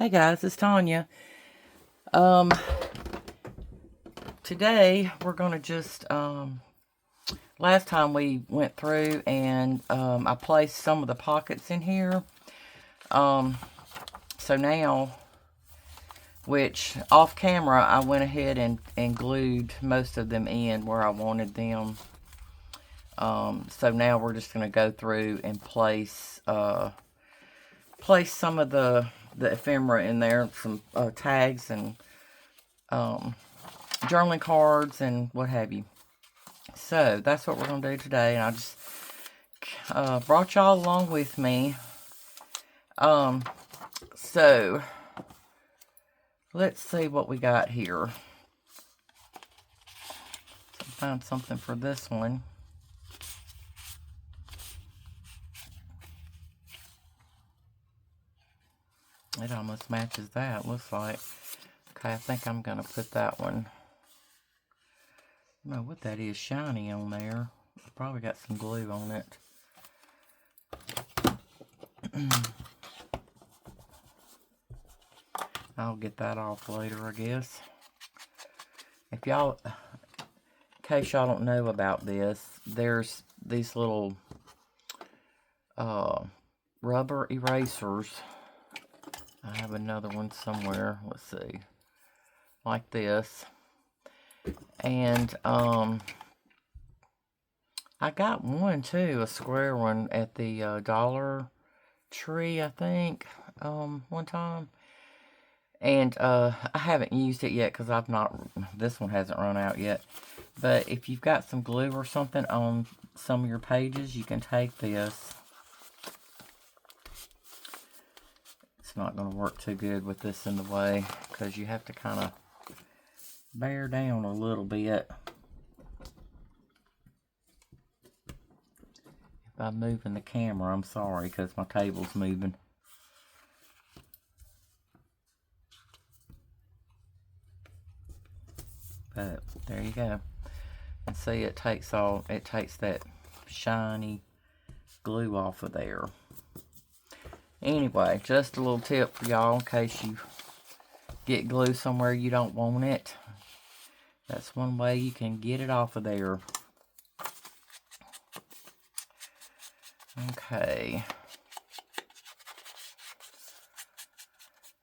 Hey guys, it's Tanya. Um, Today we're gonna just last time we went through and I placed some of the pockets in here. So now, which off camera I went ahead and glued most of them in where I wanted them. So now we're just gonna go through and place some of the ephemera in there, some tags and journaling cards and what have you. So that's what we're going to do today. And I just brought y'all along with me. So let's see what we got here. Find something for this one. It almost matches that, looks like. Okay, I think I'm going to put that one. I don't know what that is shiny on there. I probably got some glue on it. I'll get that off later, I guess. If y'all, in case y'all don't know about this, there's these little rubber erasers. I have another one somewhere. Let's see. Like this. And I got one too, a square one at the Dollar Tree, I think, one time. And I haven't used it yet because this one hasn't run out yet. But if you've got some glue or something on some of your pages, you can take this. It's not going to work too good with this in the way because you have to kind of bear down a little bit. If I'm moving the camera, I'm sorry because my table's moving. But there you go. And see, it takes that shiny glue off of there. Anyway, just a little tip for y'all in case you get glue somewhere you don't want it. That's one way you can get it off of there. Okay.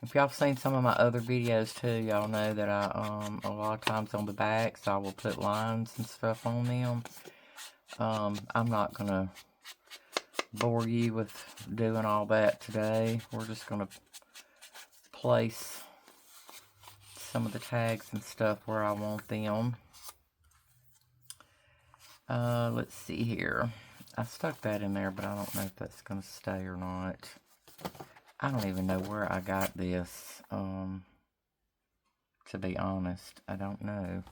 If y'all have seen some of my other videos too, y'all know that I, a lot of times on the backs, I will put lines and stuff on them. I'm not going to bore you with doing all that today. We're just going to place some of the tags and stuff where I want them. Let's see here. I stuck that in there, but I don't know if that's going to stay or not. I don't even know where I got this, to be honest. I don't know.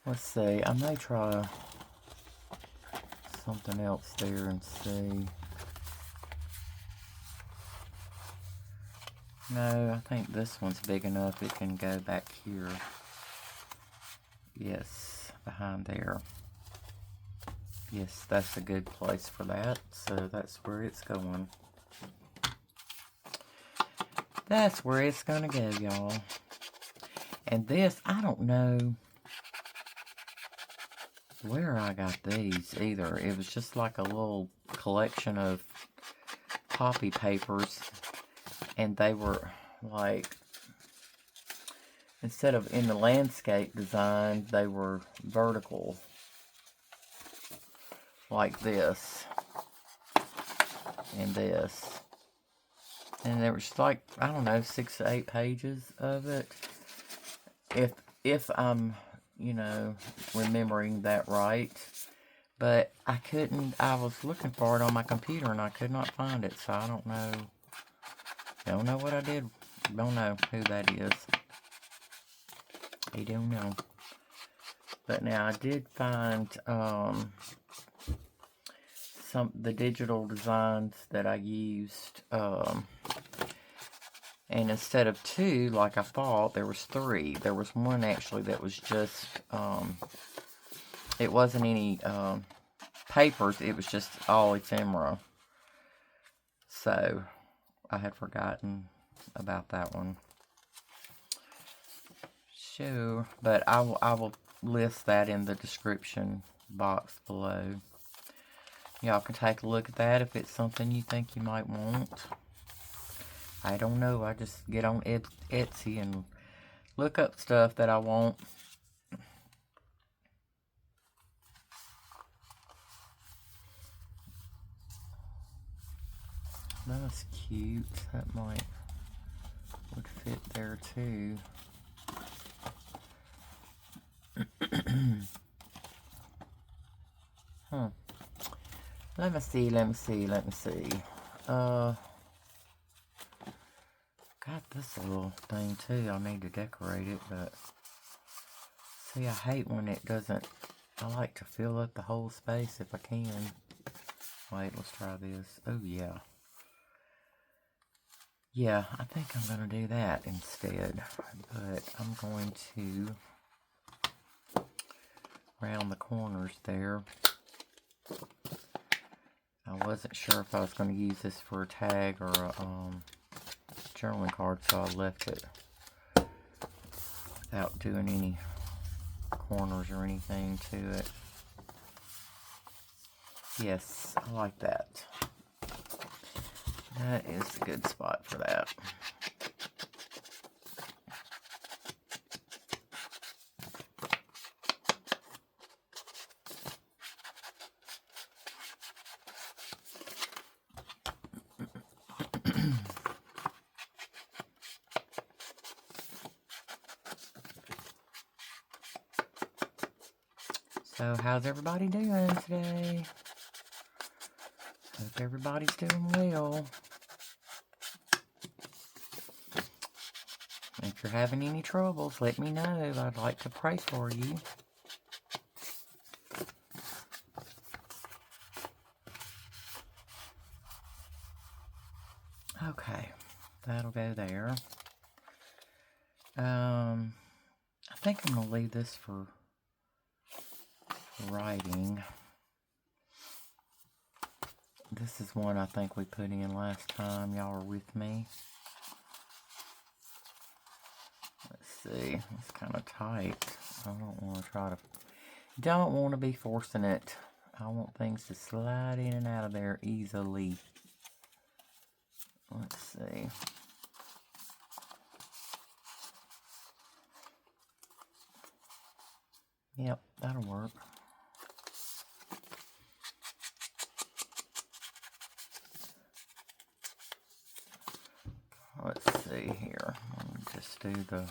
Let's see. I may try something else there and see. No, I think this one's big enough it can go back here. Yes, behind there. Yes, that's a good place for that. So that's where it's going. That's where it's going to go, y'all. And this, I don't know where I got these either. It was just like a little collection of poppy papers. And they were like, instead of in the landscape design, they were vertical. Like this. And this. And there was like, I don't know, 6 to 8 pages of it. If I'm, you know, remembering that right. But I was looking for it on my computer and I could not find it. So I don't know. Don't know what I did. Don't know who that is. I don't know. But now I did find the digital designs that I used. And instead of 2, like I thought, there was 3. There was one actually that was just, it wasn't any papers, it was just all ephemera. So, I had forgotten about that one. Sure, but I will list that in the description box below. Y'all can take a look at that if it's something you think you might want. I don't know. I just get on Etsy and look up stuff that I want. That's cute. That would fit there too. Huh. Let me see. Got this little thing too. I need to decorate it, but see, I hate when it doesn't. I like to fill up the whole space if I can. Wait, let's try this. Oh yeah. Yeah, I think I'm going to do that instead. But I'm going to round the corners there. I wasn't sure if I was going to use this for a tag or a journaling card, so I left it without doing any corners or anything to it. Yes, I like that. That is a good spot for that. So, how's everybody doing today? Hope everybody's doing well. If you're having any troubles, let me know. I'd like to pray for you. Okay, that'll go there. I think I'm going to leave this for writing. This is one I think we put in last time. Y'all were with me. Let's see. It's kind of tight. I don't want to be forcing it. I want things to slide in and out of there easily. Let's see. Yep, that'll work. Let's see here. Let me just do the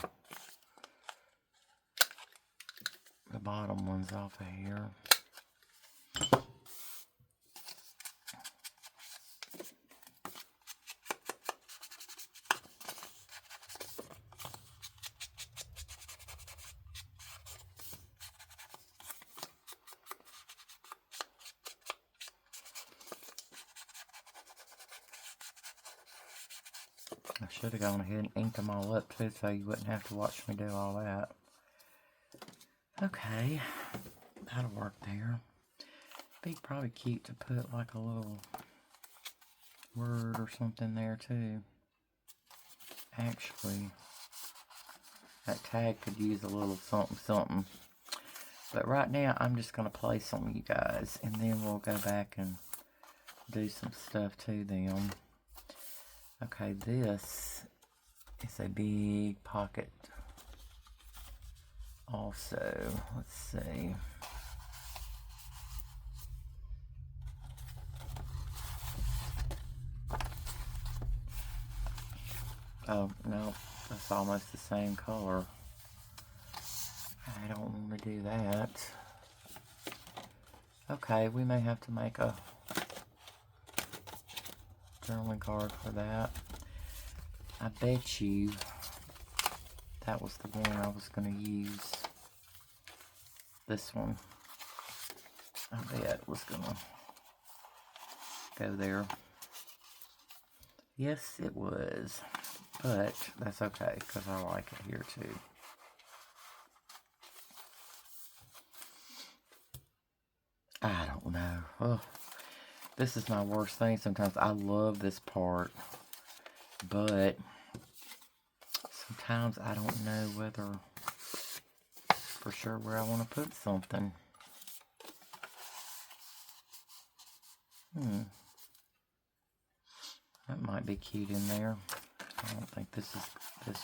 bottom ones off of here. I should have gone ahead and inked them all up too, so you wouldn't have to watch me do all that. Okay, that'll work there. Be probably cute to put like a little word or something there too. Actually, that tag could use a little something something. But right now, I'm just going to play some of you guys, and then we'll go back and do some stuff to them. Okay, this is a big pocket. Also, let's see. Oh, no, that's almost the same color. I don't want to do that. Okay, we may have to make a journaling card for that. I bet you that was the one I was going to use. This one. I bet was going to go there. Yes, it was. But that's okay, because I like it here too. I don't know. Ugh. This is my worst thing sometimes. I love this part, but sometimes I don't know whether for sure where I want to put something. That might be cute in there. I don't think this would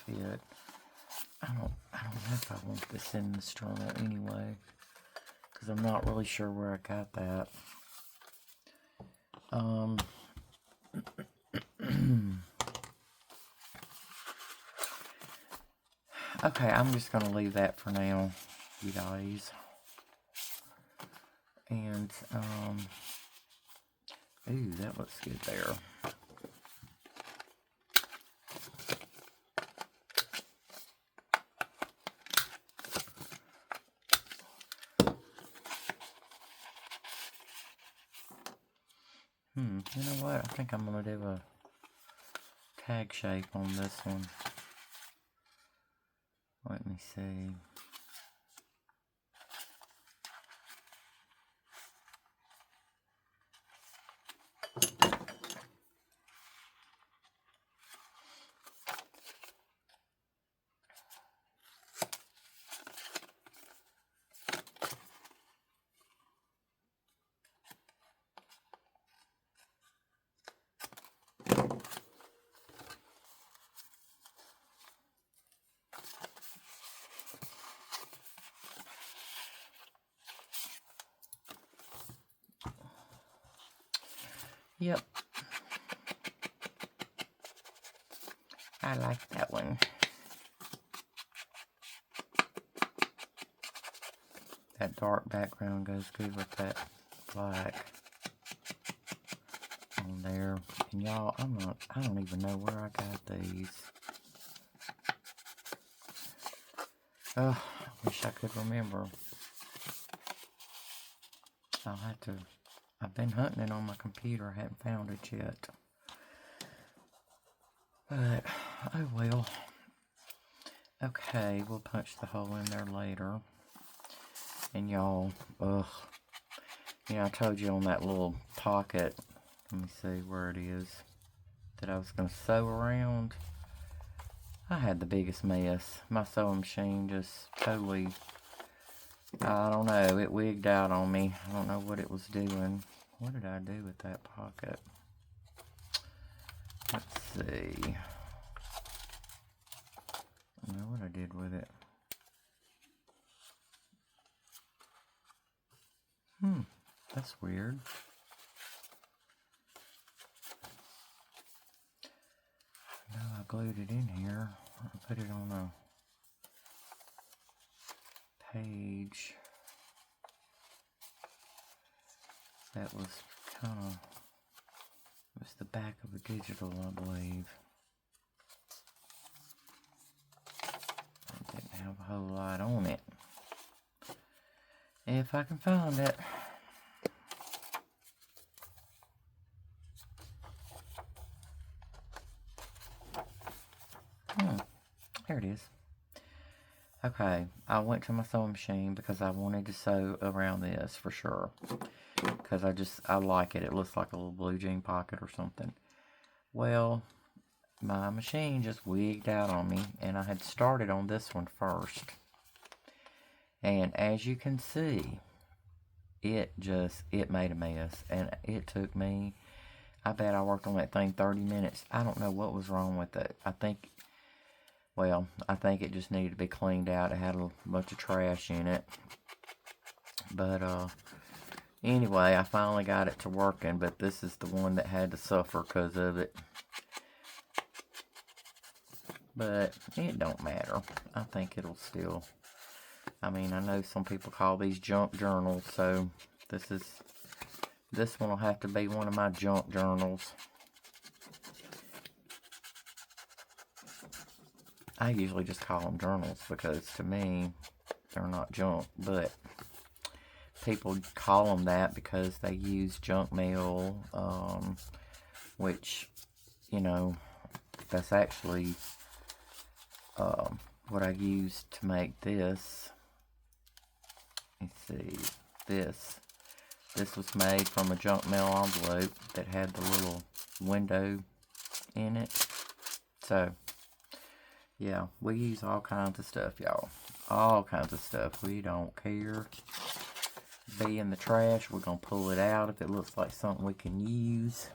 fit. I don't know if I want this in this journal anyway, because I'm not really sure where I got that. Okay, I'm just gonna leave that for now, you guys. And ooh, that looks good there. You know what? I think I'm gonna do a tag shape on this one. Let me see. Yep. I like that one. That dark background goes good with that black on there. And y'all, I don't even know where I got these. Oh, I wish I could remember. I'll have to, I've been hunting it on my computer, I haven't found it yet. But, oh well. Okay, we'll punch the hole in there later. And y'all, ugh. You know, I told you on that little pocket, let me see where it is, that I was going to sew around. I had the biggest mess. My sewing machine just totally, I don't know, it wigged out on me. I don't know what it was doing. What did I do with that pocket? Let's see. I don't know what I did with it. That's weird. No, I glued it in here. I put it on a page that was kind of, it was the back of a digital, I believe. It didn't have a whole lot on it. If I can find it. There it is. Okay, I went to my sewing machine because I wanted to sew around this for sure. Because I like it. It looks like a little blue jean pocket or something. Well, my machine just wigged out on me, and I had started on this one first. And as you can see, it made a mess. And it took me, I bet I worked on that thing 30 minutes. I don't know what was wrong with it. I think it just needed to be cleaned out. It had a bunch of trash in it. But, anyway, I finally got it to working, but this is the one that had to suffer because of it. But it don't matter. I think it'll still, I mean, I know some people call these junk journals, so this one will have to be one of my junk journals. I usually just call them journals because to me, they're not junk, but people call them that because they use junk mail, which, you know, that's actually what I used to make this. Let's see, this This was made from a junk mail envelope that had the little window in it. So, yeah, we use all kinds of stuff, y'all. All kinds of stuff. We don't care. Be in the trash, we're going to pull it out if it looks like something we can use.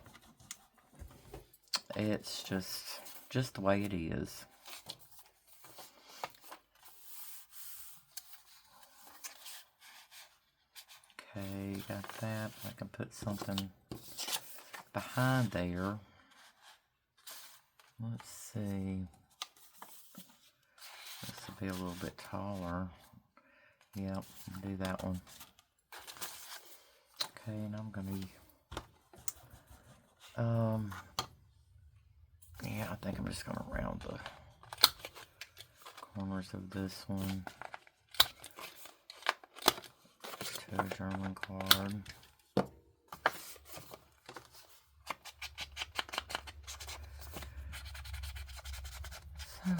It's just the way it is. Okay, got that. I can put something behind there. Let's see. This will be a little bit taller. Yep, do that one. Okay, and I'm gonna yeah, I think I'm just gonna round the corners of this one to a German card. So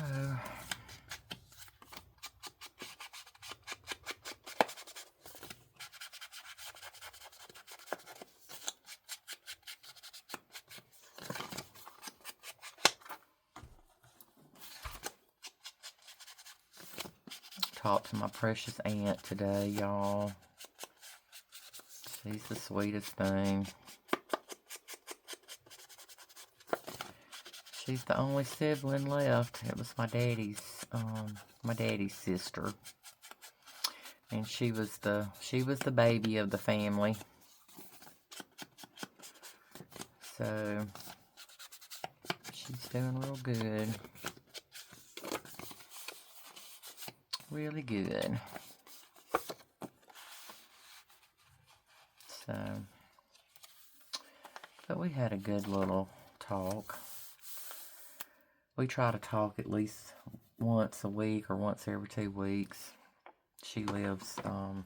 talk to my precious aunt today, y'all. She's the sweetest thing. She's the only sibling left. It was my daddy's sister. And she was the baby of the family. So she's doing real good. Really good. So, but we had a good little talk. We try to talk at least once a week or once every 2 weeks. She lives about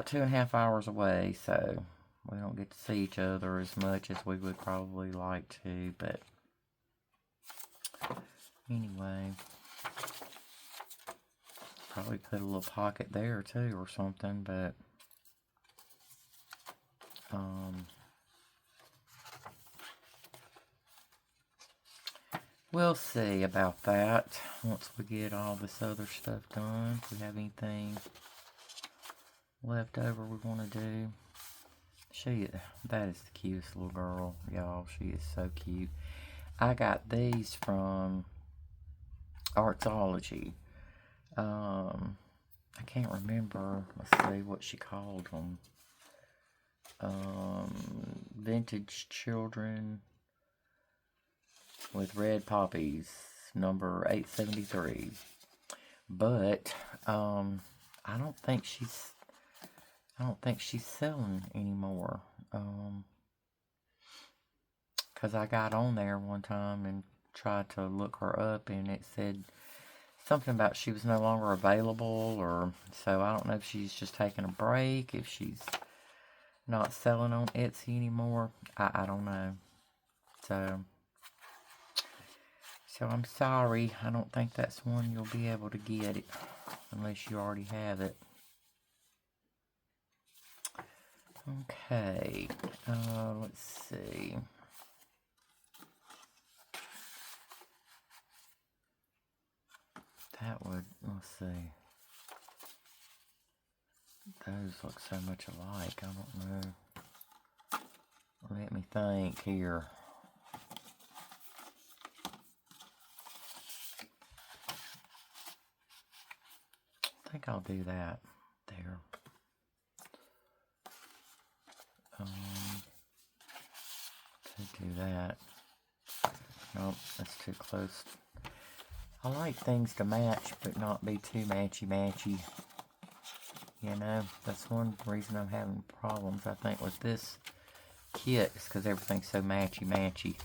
2.5 hours away, so we don't get to see each other as much as we would probably like to, but anyway. Probably put a little pocket there too or something, but we'll see about that once we get all this other stuff done. If we have anything left over we want to do. That is the cutest little girl, y'all. She is so cute. I got these from Artsology. I can't remember, let's see what she called them. Vintage Children with Red Poppies, number 873. But, I don't think she's selling anymore. Cause I got on there one time and tried to look her up and it said something about she was no longer available, or so I don't know if she's just taking a break, if she's not selling on Etsy anymore. I don't know. So I'm sorry. I don't think that's one you'll be able to get it unless you already have it. Okay. Let's see. Let's see. Those look so much alike. I don't know. Let me think here. I think I'll do that there. To do that. Nope, that's too close. I like things to match, but not be too matchy-matchy. You know, that's one reason I'm having problems, I think, with this kit, is because everything's so matchy-matchy.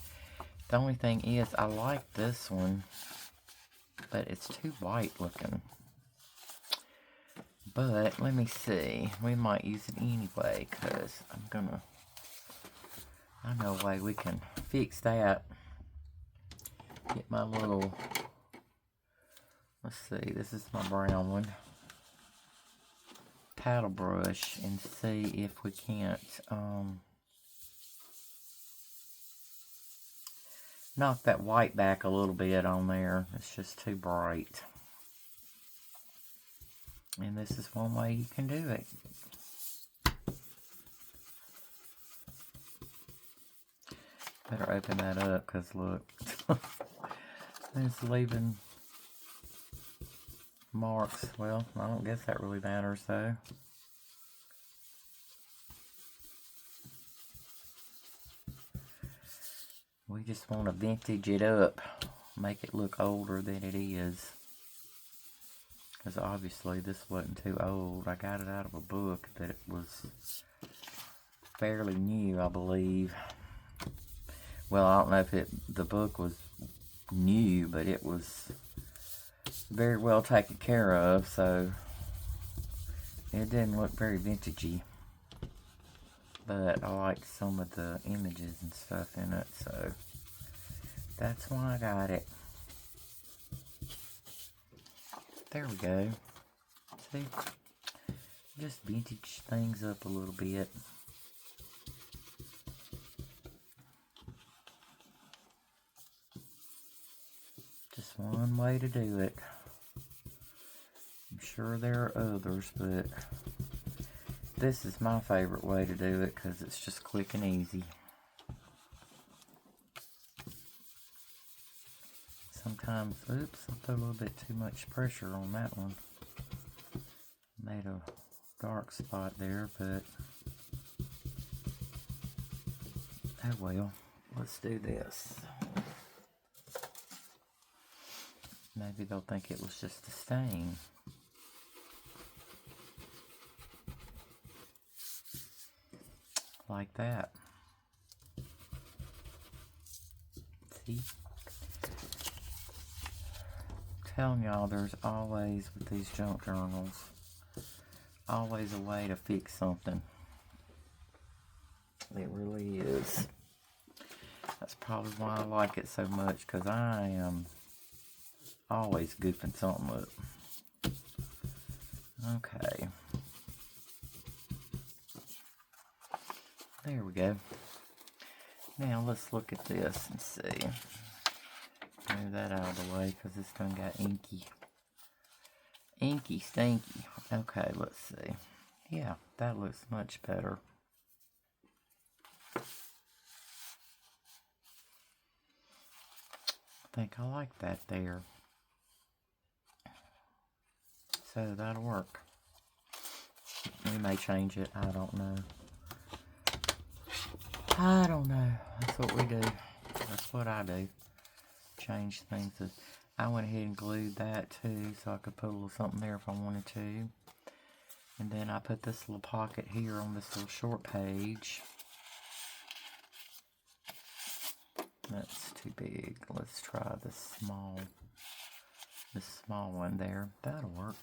The only thing is, I like this one, but it's too white looking. But, let me see. We might use it anyway, because I know a way we can fix that. Get my little... Let's see, this is my brown one. paddle brush and see if we can't knock that white back a little bit on there. It's just too bright. And this is one way you can do it. Better open that up, because look, it's leaving marks. Well, I don't guess that really matters though. We just want to vintage it up, make it look older than it is. Because obviously this wasn't too old. I got it out of a book that was fairly new, I believe. Well, I don't know if the book was new, but it was very well taken care of, so it didn't look very vintagey. But I like some of the images and stuff in it, so that's why I got it. There we go. See? Just vintage things up a little bit. Just one way to do it. I'm sure there are others, but this is my favorite way to do it because it's just quick and easy. Sometimes, oops, I put a little bit too much pressure on that one. Made a dark spot there, but oh well. Let's do this. Maybe they'll think it was just a stain. Like that. See? Telling y'all, there's always, with these junk journals, always a way to fix something. It really is. That's probably why I like it so much, because I am always goofing something up. Okay. There we go. Now let's look at this and see. Move that out of the way because this done got inky. Inky stinky. Okay, let's see. Yeah, that looks much better. I think I like that there. So that'll work. We may change it. I don't know. I don't know. That's what we do. That's what I do. Change things. I went ahead and glued that too, so I could put a little something there if I wanted to. And then I put this little pocket here on this little short page. That's too big. Let's try this small one there. That'll work.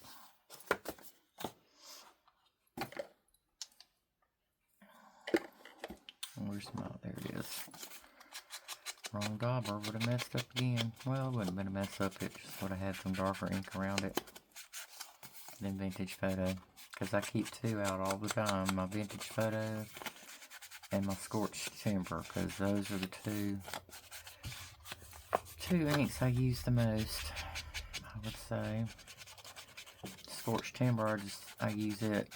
Where's my, there it is. Wrong dauber, would have messed up again. Well, it wouldn't have been a mess up, it just would have had some darker ink around it. Then vintage photo. Because I keep two out all the time. My vintage photo and my scorched timber. Because those are the two inks I use the most, I would say. Scorched timber, I use it.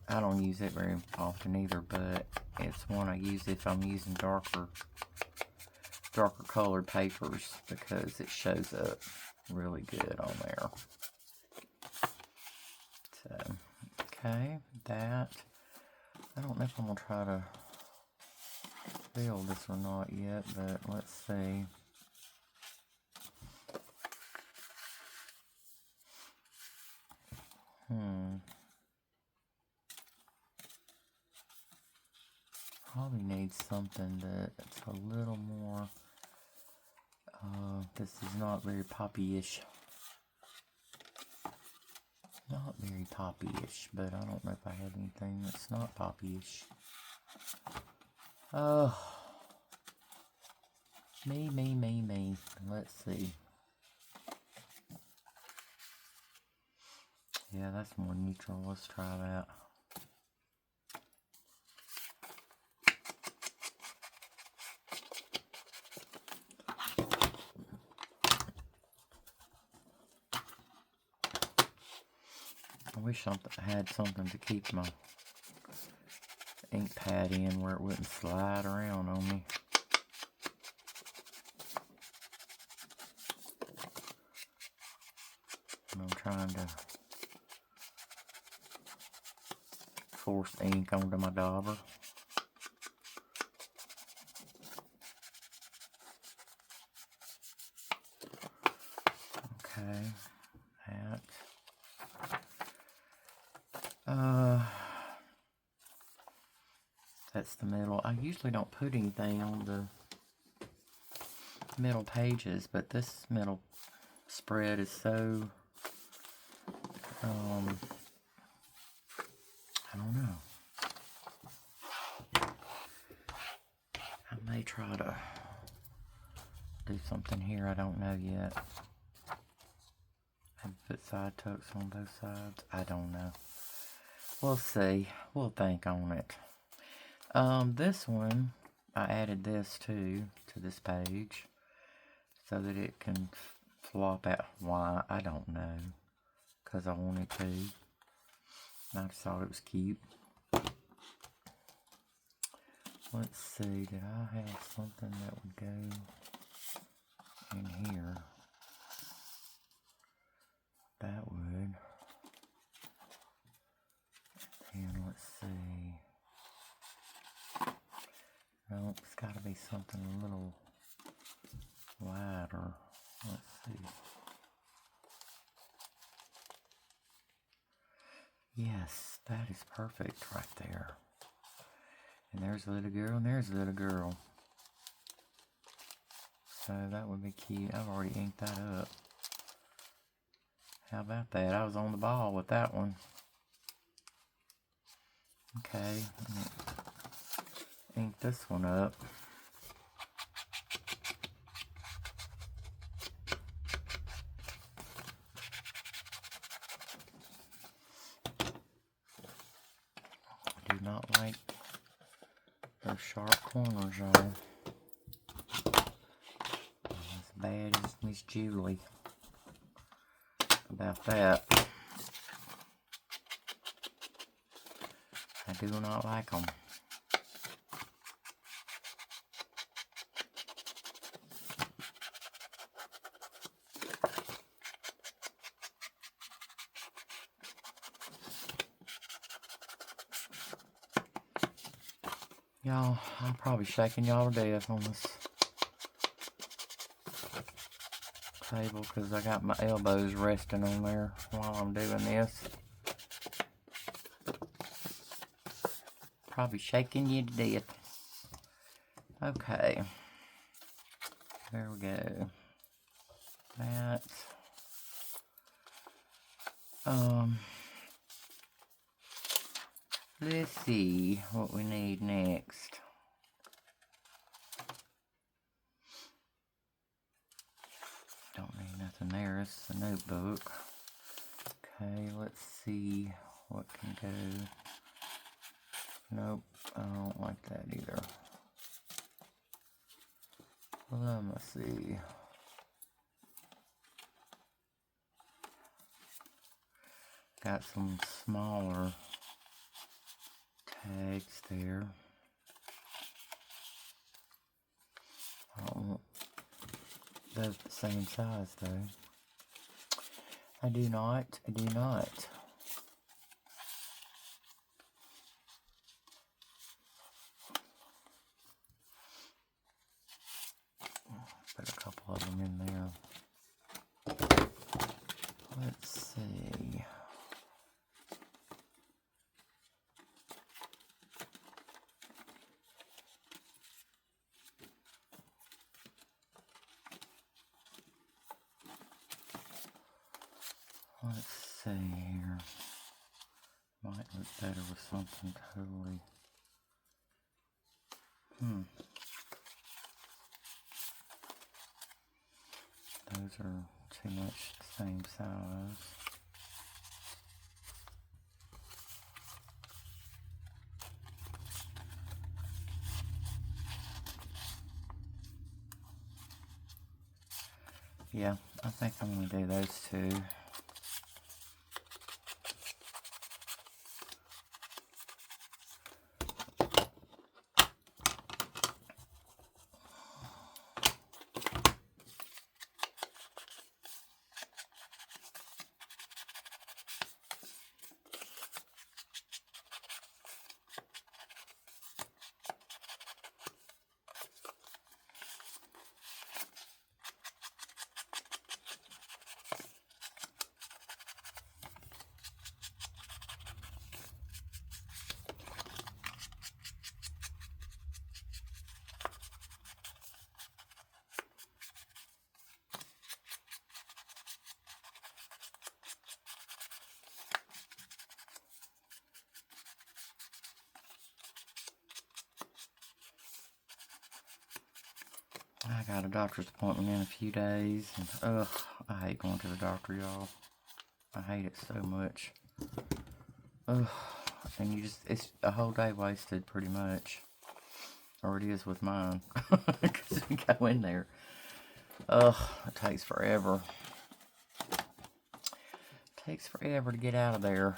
I don't use it very often either, but it's one I use if I'm using darker colored papers, because it shows up really good on there. So, okay, that. I don't know if I'm going to try to fill this or not yet, but let's see. Probably need something that's a little more, this is not very poppy-ish. Not very poppy-ish, but I don't know if I have anything that's not poppy-ish. Oh, me. Let's see. Yeah, that's more neutral. Let's try that. I wish I had something to keep my ink pad in where it wouldn't slide around on me. I'm trying to force ink onto my dauber. Okay, that. That's the middle. I usually don't put anything on the middle pages, but this middle spread is so, I don't know. I may try to do something here. I don't know yet. Maybe put side tucks on both sides. I don't know. We'll see. We'll think on it. This one, I added this too to this page so that it can flop out. Why? I don't know. Because I wanted to. I just thought it was cute. Let's see. Did I have something that would go in here? That would. And let's see. No, it's got to be something a little wider. Let's see. Yes, that is perfect right there. And there's a little girl, and there's a little girl. So that would be cute. I've already inked that up. How about that? I was on the ball with that one. Okay. Ink this one up. I do not like those sharp corners, y'all. As bad as Miss Julie about that. I do not like them. Y'all, I'm probably shaking y'all to death on this table because I got my elbows resting on there while I'm doing this. Probably shaking you to death. Okay. There we go. That. Let's see what we need next. Don't need nothing there. It's a notebook. Okay, let's see what can go. Nope, I don't like that either. Let me see. Got some smaller tags there. I don't want those the same size though. I do not. Put a couple of them in there. Let's see. Let's see here. Might look better with something totally. Those are too much the same size. Yeah, I think I'm going to do those two. I got a doctor's appointment in a few days, and ugh, I hate going to the doctor, y'all. I hate it so much. Ugh, and it's a whole day wasted, pretty much. Or it is with mine, because we go in there. Ugh, it takes forever. It takes forever to get out of there.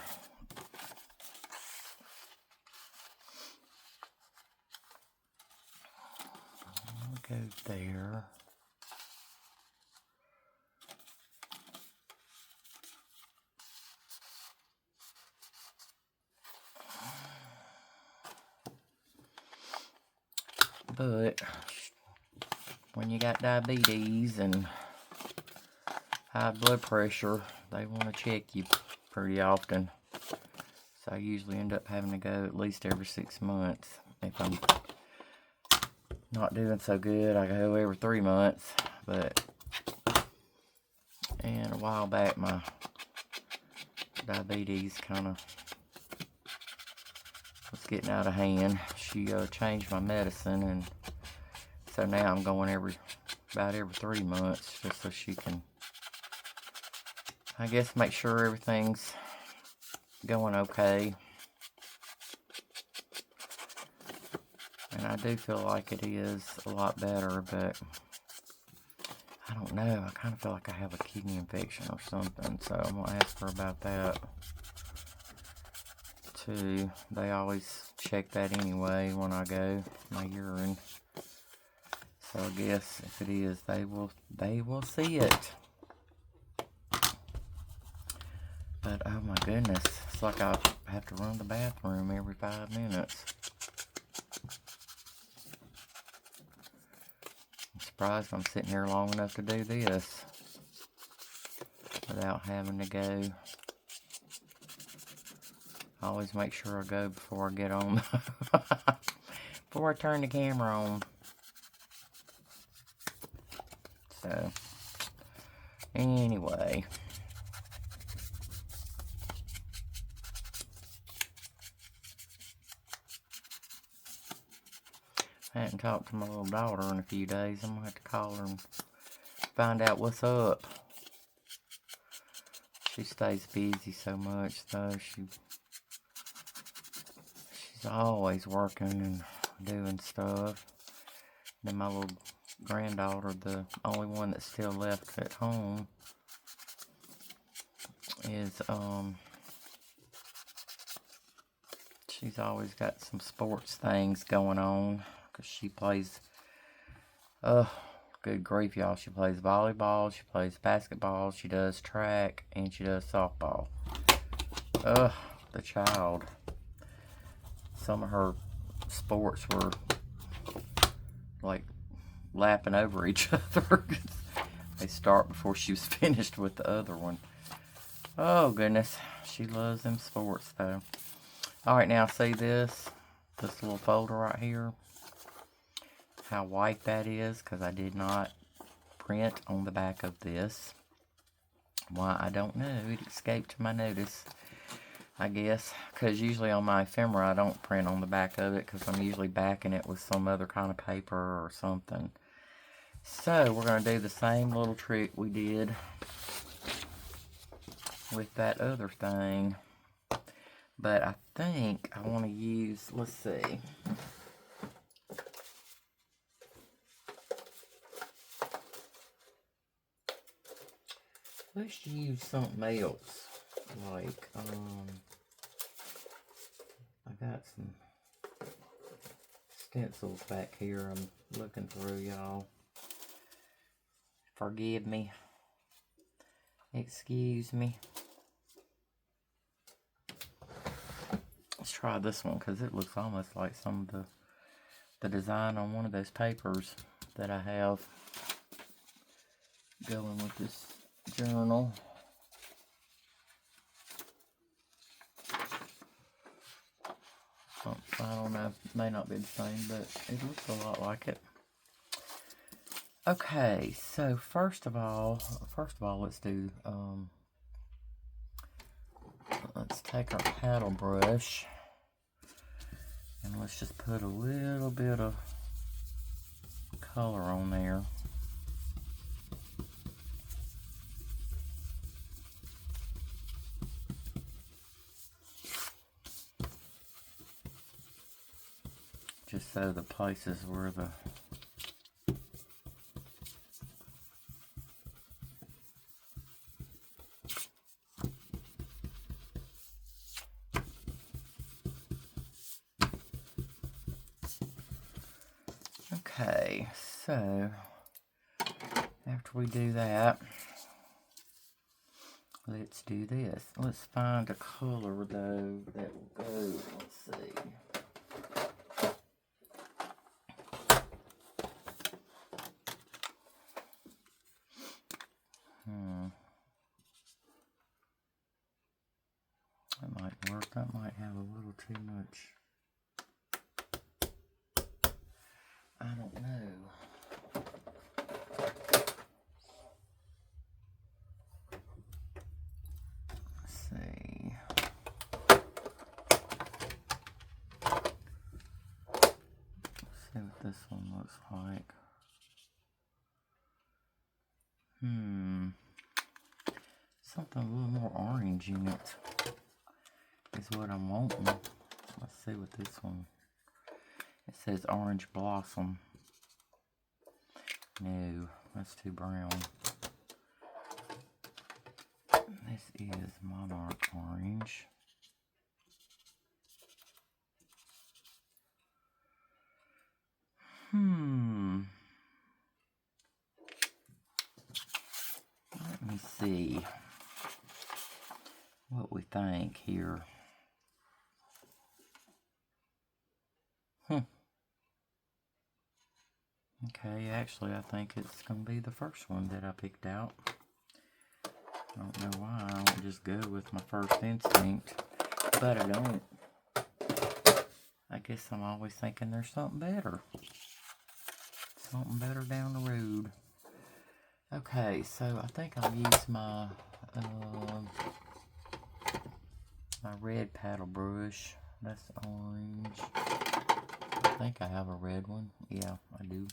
I'll go there. But when you got diabetes and high blood pressure, they want to check you pretty often. So I usually end up having to go at least every 6 months. If I'm not doing so good, I go every 3 months. But and a while back, my diabetes kind of was getting out of hand. She changed my medicine, and so now I'm going about every 3 months, just so she can, I guess, make sure everything's going okay. And I do feel like it is a lot better, but I don't know. I kind of feel like I have a kidney infection or something, so I'm going to ask her about that too. They always check that anyway when I go, my urine. So I guess if it is, they will see it. But oh my goodness, it's like I have to run to the bathroom every 5 minutes. I'm surprised I'm sitting here long enough to do this without having to go. I always make sure I go before I get on, before I turn the camera on. So, anyway. I hadn't talked to my little daughter in a few days. I'm going to have to call her and find out what's up. She stays busy so much, though. She's always working and doing stuff. Then my little granddaughter, the only one that's still left at home, is, she's always got some sports things going on, because she plays, good grief, y'all, she plays volleyball, she plays basketball, she does track, and she does softball. The child. Some of her sports were like lapping over each other. They start before she was finished with the other one. Oh goodness, she loves them sports though. Alright, now see this little folder right here, how white that is, because I did not print on the back of this. Why, I don't know. It escaped my notice, I guess, because usually on my ephemera I don't print on the back of it, because I'm usually backing it with some other kind of paper or something. So we're going to do the same little trick we did with that other thing, but I think I want to use, let's see, Let's use something else. Like, I got some stencils back here I'm looking through, y'all. Forgive me. Excuse me. Let's try this one because it looks almost like some of the design on one of those papers that I have going with this journal. I don't know, it may not be the same, but it looks a lot like it. Okay, so first of all, let's do, let's take our paddle brush and let's just put a little bit of color on there. Just so the places where the okay, so after we do that, let's do this. Let's find a color though that will go. Let's see. That might work. That might have a little too much. I don't know. Let's see. Let's see what this one looks like. Something a little more orange in it is what I'm wanting. Let's see what this one. It says orange blossom. No, that's too brown. This is monarch orange. Let me see what we think here. Okay, actually I think it's going to be the first one that I picked out. I don't know why I don't just go with my first instinct, but I don't. I guess I'm always thinking there's something better. Something better down the road. Okay, so I think I'll use my my red paddle brush. That's orange. I think I have a red one. Yeah, I do.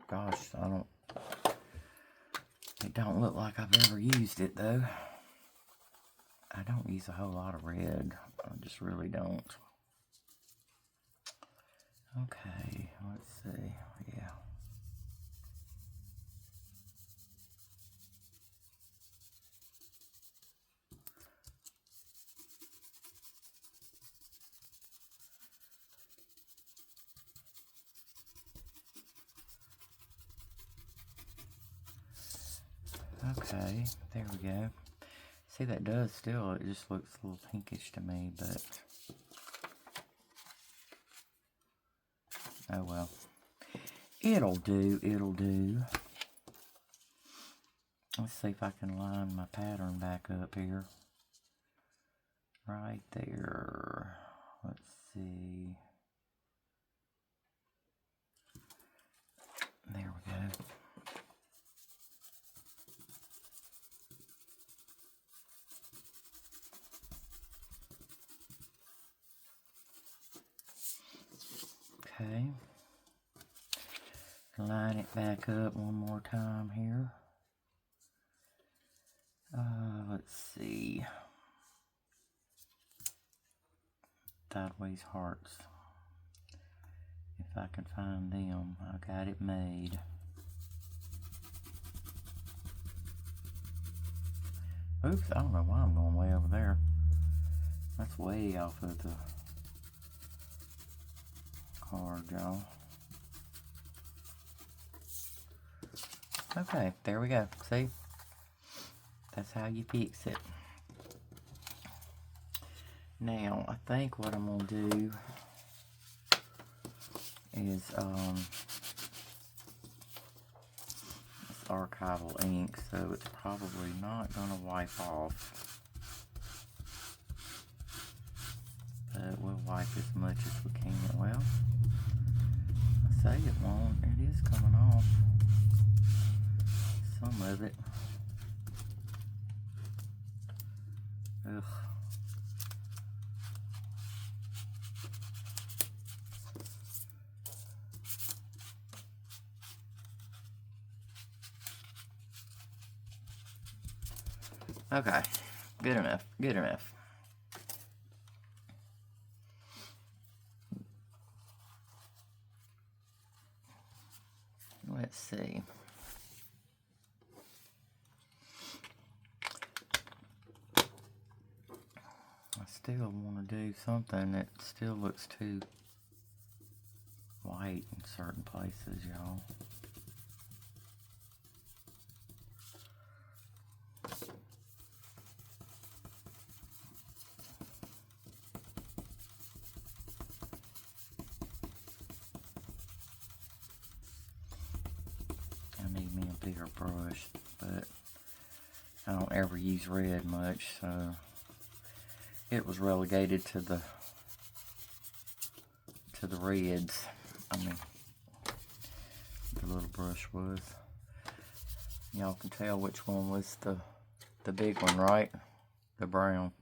Gosh, it don't look like I've ever used it though. I don't use a whole lot of red. I just really don't. Okay, let's see. Yeah. Okay, there we go. See, that does still, it just looks a little pinkish to me, but oh well. It'll do, it'll do. Let's see if I can line my pattern back up here. Right there. Let's see. There we go. Okay. Line it back up one more time here. Let's see. Sideways hearts. If I can find them, I got it made. Oops, I don't know why I'm going way over there. That's way off of the card, y'all. Okay, there we go. See? That's how you fix it. Now, I think what I'm going to do is, it's archival ink, so it's probably not going to wipe off. But we'll wipe as much as we can. Well, I say it won't. It is coming off. Some of it. Ugh. Okay, good enough, good enough. Let's see. I still want to do something that still looks too white in certain places, y'all. I need me a bigger brush, but I don't ever use red much, so it was relegated to the reds. I mean, the little brush was. Y'all can tell which one was the big one, right? The brown.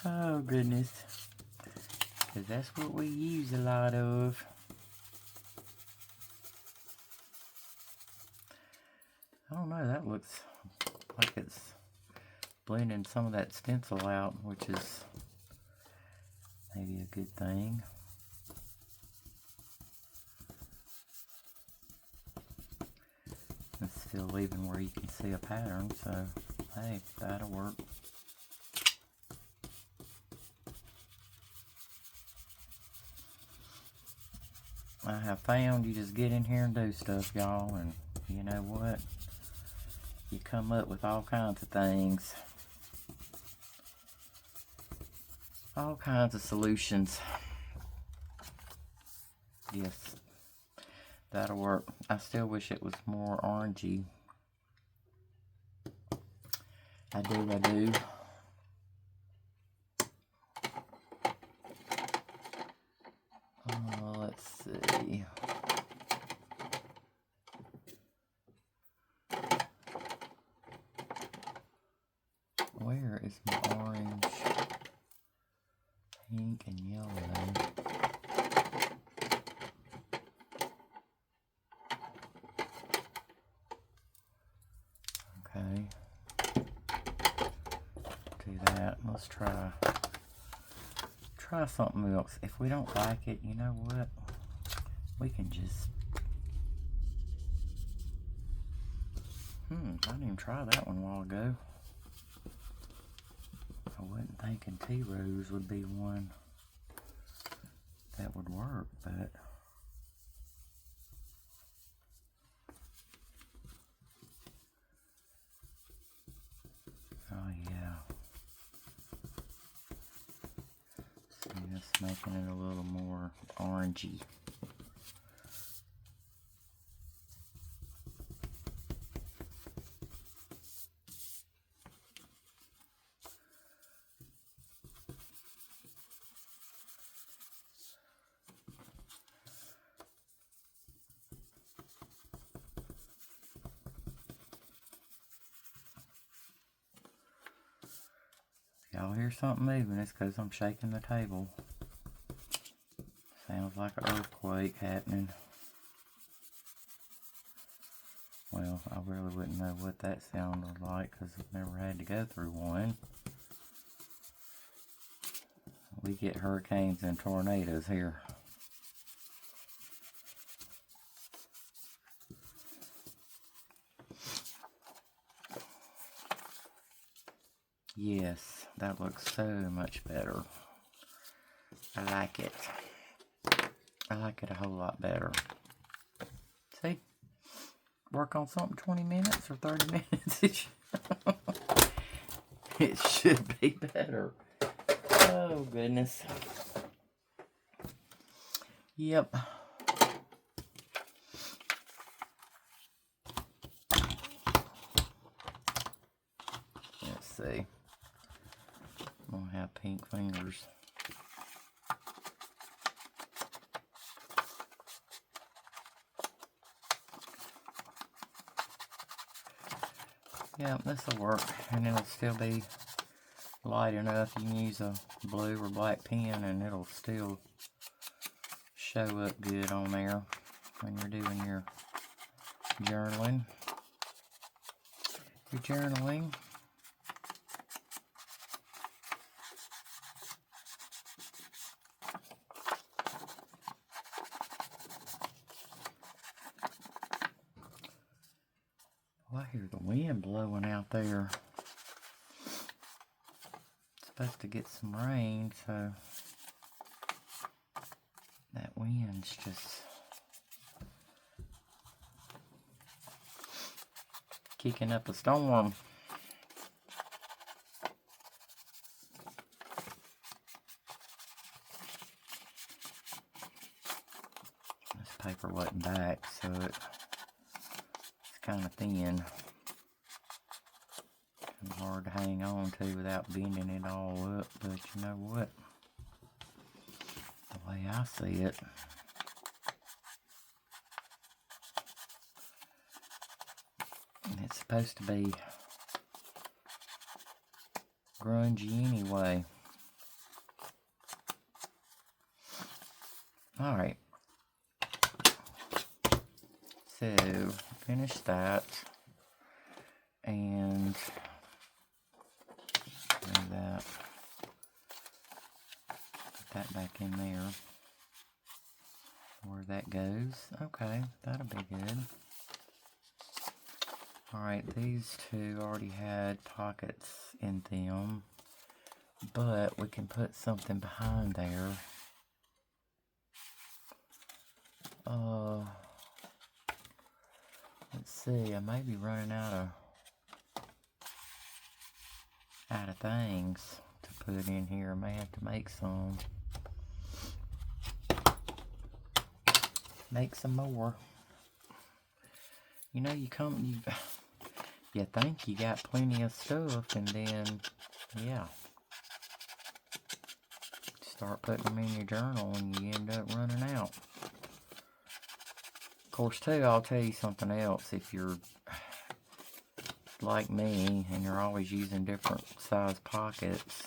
Oh goodness, because that's what we use a lot of. I don't know, that looks like it's blending some of that stencil out, which is maybe a good thing. It's still leaving where you can see a pattern, so hey, that'll work. I have found you just get in here and do stuff, y'all, and you know what? You come up with all kinds of things. All kinds of solutions. Yes, that'll work. I still wish it was more orangey. I do. Let's see. Where is my orange, pink, and yellow? Okay. Do that. Let's try something else. If we don't like it, you know what? We can just... I didn't even try that one a while ago. I wasn't thinking tea rose would be one that would work, but... Oh yeah. See, that's making it a little more orangey. Y'all hear something moving? It's because I'm shaking the table. Sounds like an earthquake happening. Well, I really wouldn't know what that sounded like because I've never had to go through one. We get hurricanes and tornadoes here. Yes, that looks so much better. I like it. I like it a whole lot better. See? Work on something 20 minutes or 30 minutes. It should be better. Oh, goodness. Yep. Let's see. I'm going to have pink fingers. Yeah, this will work, and it'll still be light enough. You can use a blue or black pen, and it'll still show up good on there when you're doing your journaling. Well, I hear the wind blowing out there. It's supposed to get some rain, so that wind's just kicking up a storm. This paper wasn't back, so it's kind of thin. Kind of hard to hang on to without bending it all up, but you know what? The way I see it, it's supposed to be grungy anyway. Alright. So, finish that. And do that. Put that back in there. Where that goes. Okay, that'll be good. Alright, these two already had pockets in them, but we can put something behind there. Let's see, I may be running out of things to put in here. I may have to make some more. You know, you think you got plenty of stuff, and then, yeah, start putting them in your journal, and you end up running out. Of course, too, I'll tell you something else. If you're like me, and you're always using different size pockets,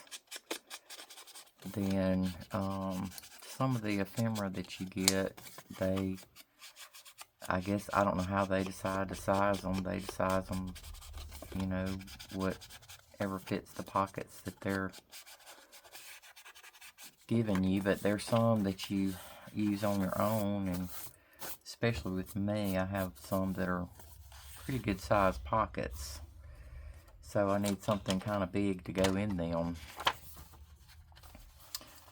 then some of the ephemera that you get, I guess, I don't know how they decide to size them. They decide them, you know, whatever fits the pockets that they're giving you. But there's some that you use on your own, and especially with me, I have some that are pretty good size pockets. So I need something kind of big to go in them.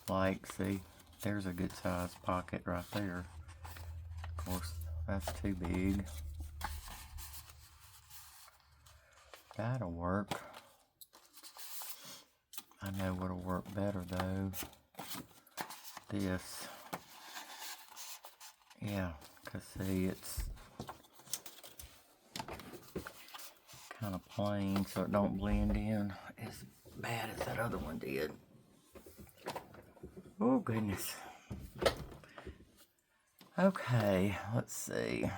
Like, see, there's a good size pocket right there. Of course, that's too big. That'll work. I know what'll work better though. This. Yeah, because see, it's kind of plain, so it don't blend in as bad as that other one did. Oh, goodness. Okay, let's see.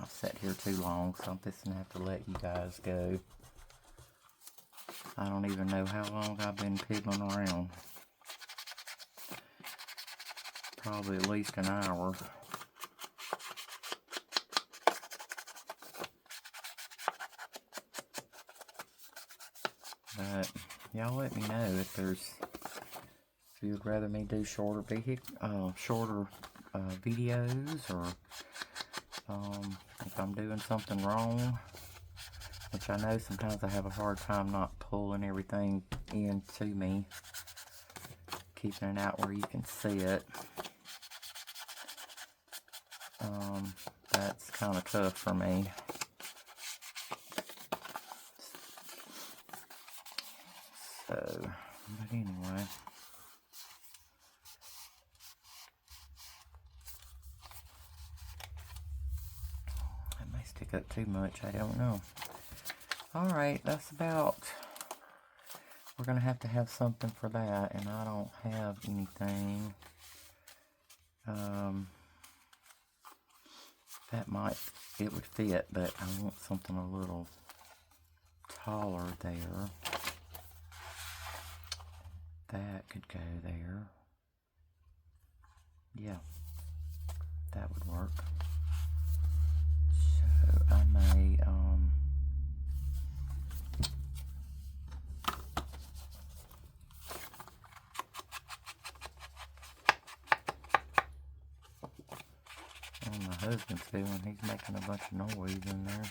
I've sat here too long, so I'm just going to have to let you guys go. I don't even know how long I've been piddling around. Probably at least an hour. But y'all let me know if you'd rather me do shorter videos, or if I'm doing something wrong, which I know sometimes I have a hard time not pulling everything into me, keeping it out where you can see it. That's kind of tough for me. So, but anyway. That may stick up too much, I don't know. Alright, that's about... We're going to have something for that, and I don't have anything. That might, it would fit, but I want something a little taller there. That could go there. Yeah, that would work. So I may, my husband's doing, he's making a bunch of noise in there.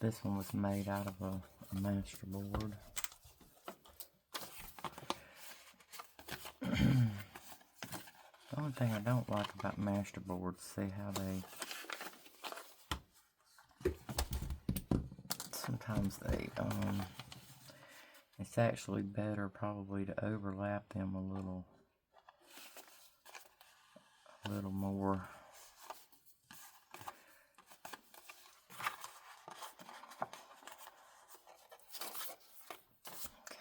This one was made out of a master board. The only thing I don't like about master boards, see how they, sometimes they, it's actually better probably to overlap them a little more.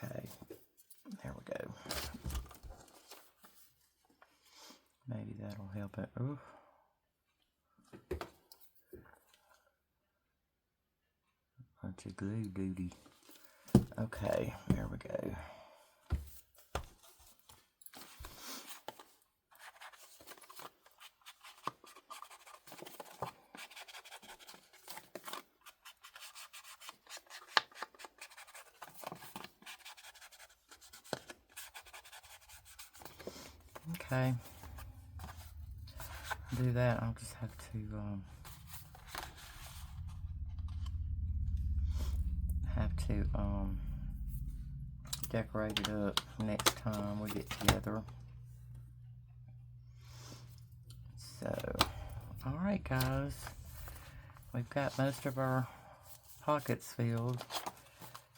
Okay, there we go. Maybe that'll help it. Ooh. Bunch of glue duty. Okay, there we go. Okay. Do that. I'll just have to decorate it up next time we get together. So, alright guys, we've got most of our pockets filled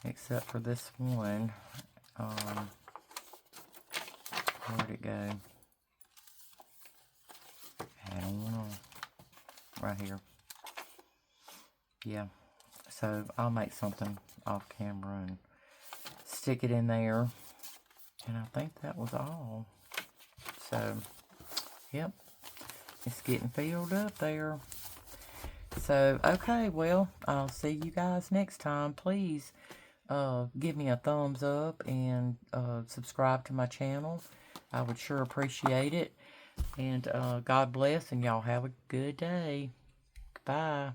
except for this one. Where'd it go? I don't know. Right here. Yeah. So I'll make something off camera and stick it in there. And I think that was all. So, yep. It's getting filled up there. So, okay, well, I'll see you guys next time. Please give me a thumbs up and subscribe to my channel. I would sure appreciate it. And God bless, and y'all have a good day. Bye.